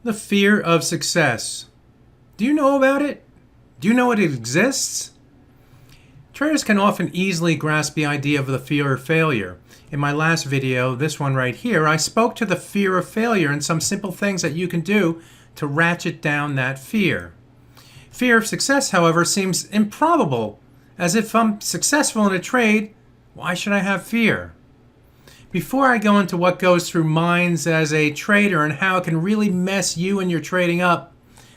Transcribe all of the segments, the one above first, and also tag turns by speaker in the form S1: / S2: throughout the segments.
S1: The fear of success. Do you know about it? Do you know it exists? Traders can often easily grasp the idea of the fear of failure. In my last video, this one right here, I spoke to the fear of failure and some simple things that you can do to ratchet down that fear. Fear of success, however, seems improbable, as if I'm successful in a trade, why should I have fear? Before I go into what goes through minds as a trader and how it can really mess you and your trading up,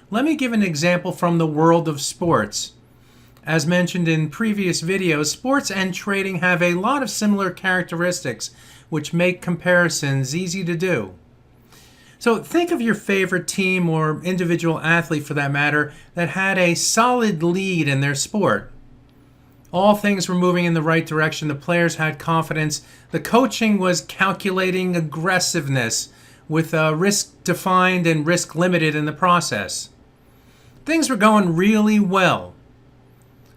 S1: let me give an example from the world of sports. As mentioned in previous videos, sports and trading have a lot of similar characteristics, which make comparisons easy to do. So think of your favorite team or individual athlete for that matter that had a solid lead in their sport. All things were moving in the right direction. The players had confidence. The coaching was calculating aggressiveness with risk defined and risk limited in the process. Things were going really well.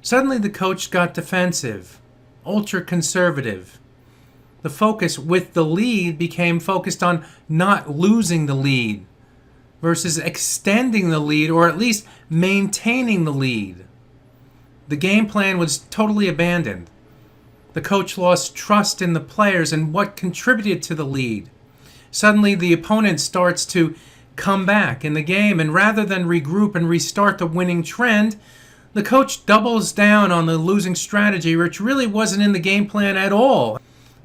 S1: Suddenly the coach got defensive, ultra conservative. The focus with the lead became focused on not losing the lead versus extending the lead or at least maintaining the lead. The game plan was totally abandoned. The coach lost trust in the players and what contributed to the lead. Suddenly the opponent starts to come back in the game, and rather than regroup and restart the winning trend, the coach doubles down on the losing strategy, which really wasn't in the game plan at all.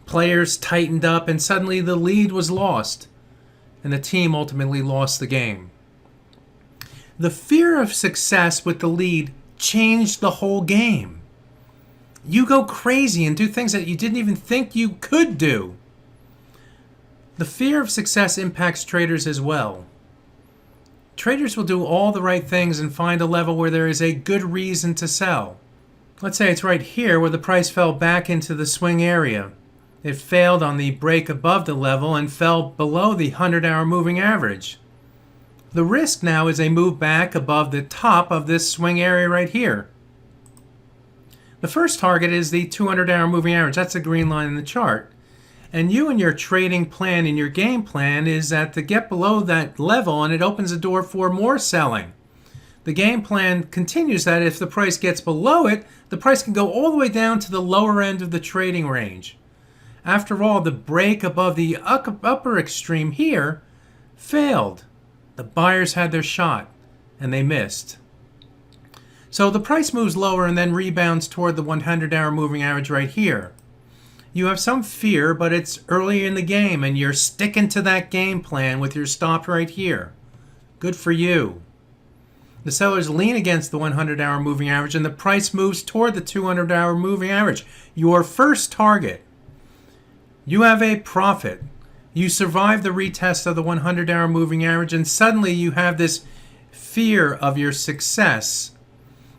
S1: Players tightened up and suddenly the lead was lost, and the team ultimately lost the game. The fear of success with the lead changed the whole game. You go crazy and do things that you didn't even think you could do. The fear of success impacts traders as well. Traders will do all the right things and find a level where there is a good reason to sell. Let's say it's right here where the price fell back into the swing area. It failed on the break above the level and fell below the 100-hour moving average. The risk now is a move back above the top of this swing area right here. The first target is the 200-hour moving average. That's the green line in the chart. And you and your trading plan and your game plan is that to get below that level, and it opens the door for more selling. The game plan continues that if the price gets below it, the price can go all the way down to the lower end of the trading range. After all, the break above the upper extreme here failed. The buyers had their shot, and they missed. So the price moves lower and then rebounds toward the 100-hour moving average right here. You have some fear, but it's early in the game, and you're sticking to that game plan with your stop right here. Good for you. The sellers lean against the 100-hour moving average, and the price moves toward the 200-hour moving average, your first target. You have a profit. You survive the retest of the 100-hour moving average, and suddenly you have this fear of your success.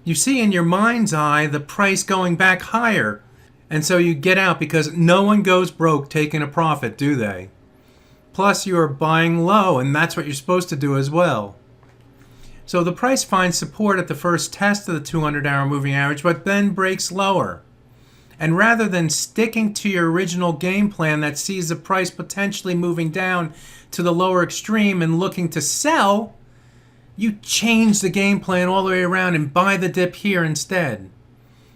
S1: You see in your mind's eye the price going back higher, and so you get out because no one goes broke taking a profit, do they? Plus you are buying low, and that's what you're supposed to do as well. So the price finds support at the first test of the 200-hour moving average, but then breaks lower. And rather than sticking to your original game plan that sees the price potentially moving down to the lower extreme and looking to sell, you change the game plan all the way around and buy the dip here instead.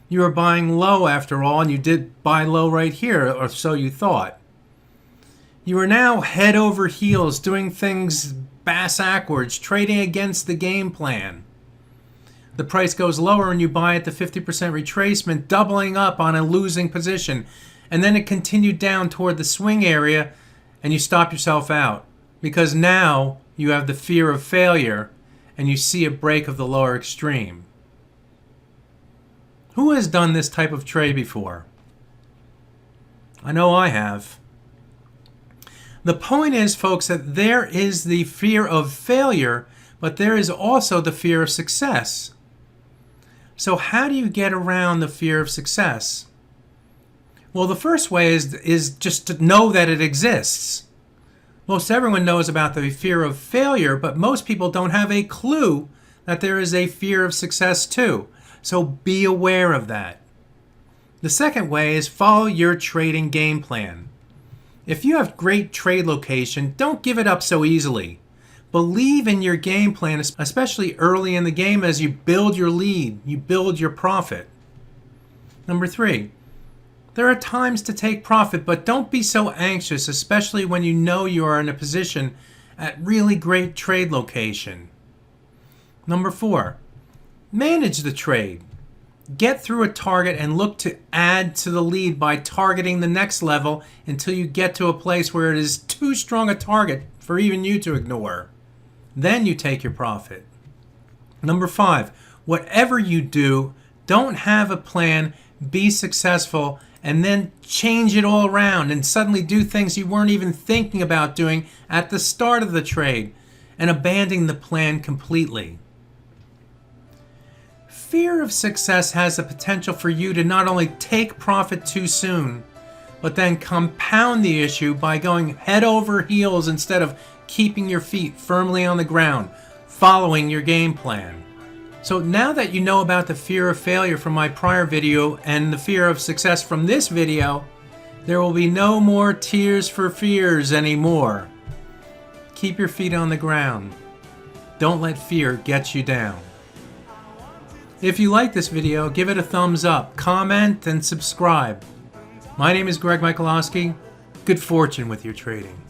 S1: You are buying low after all, and you did buy low right here, or so you thought. You are now head over heels doing things bass-ackwards, trading against the game plan. The price goes lower and you buy at the 50% retracement, doubling up on a losing position. And then it continued down toward the swing area and you stop yourself out. Because now you have the fear of failure and you see a break of the lower extreme. Who has done this type of trade before? I know I have. The point is, folks, that there is the fear of failure, but there is also the fear of success. So how do you get around the fear of success? Well, the first way is just to know that it exists. Most everyone knows about the fear of failure, but most people don't have a clue that there is a fear of success too. So be aware of that. The second way is follow your trading game plan. If you have great trade location, don't give it up so easily. Believe in your game plan, especially early in the game as you build your lead, you build your profit. Number 3, there are times to take profit, but don't be so anxious, especially when you know you are in a position at really great trade location. Number 4, manage the trade. Get through a target and look to add to the lead by targeting the next level until you get to a place where it is too strong a target for even you to ignore. Then you take your profit. Number 5, whatever you do, don't have a plan, be successful, and then change it all around and suddenly do things you weren't even thinking about doing at the start of the trade and abandoning the plan completely. Fear of success has the potential for you to not only take profit too soon, but then compound the issue by going head over heels instead of keeping your feet firmly on the ground, following your game plan. So now that you know about the fear of failure from my prior video and the fear of success from this video, there will be no more tears for fears anymore. Keep your feet on the ground. Don't let fear get you down. If you like this video, give it a thumbs up, comment, and subscribe. My name is Michalowski. Good fortune with your trading.